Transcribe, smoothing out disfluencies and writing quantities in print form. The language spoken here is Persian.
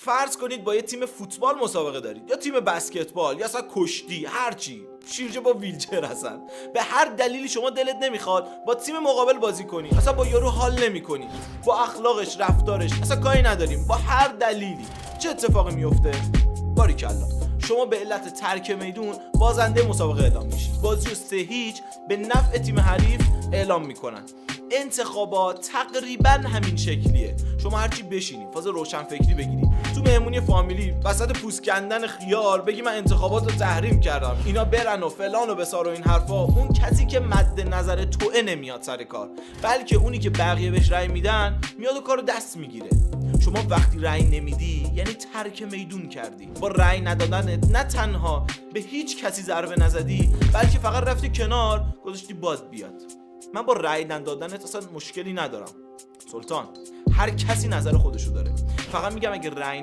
فرض کنید با یه تیم فوتبال مسابقه دارید یا تیم بسکتبال یا اصلا کشتی، هرچی، شیرجه با ویلچر هستن، به هر دلیلی شما دلت نمیخواد با تیم مقابل بازی کنی، اصلا با یارو حال نمیکنی، با اخلاقش، رفتارش اصلا کاری نداریم، با هر دلیلی، چه اتفاقی میفته؟ باریکلا، شما به علت ترک میدون بازنده مسابقه اعلام میشید. بازی رو 3-0 به نفع تیم حریف اعلام میکنن. انتخابات تقریبا همین شکلیه. شما هرچی بشینی فاز روشن فکری بگیری، تو مهمونی فامیلی وسط پوست کندن خیار بگی من انتخابات رو تحریم کردم، اینا برن و فلان و بسار و این حرفا، اون کسی که مد نظر توئه نمیاد سر کار، بلکه اونی که بقیه بهش رأی میدن میاد و کارو دست میگیره. شما وقتی رأی نمیدی یعنی ترک میدون کردی. با رأی ندادنت نه تنها به هیچ کسی ضربه نزدی، بلکه فقط رفتی کنار گذاشتی باد بیاد. من با رأی ندادنت اصلا مشکلی ندارم سلطان، هر کسی نظر خودشو داره، فقط میگم اگه رأی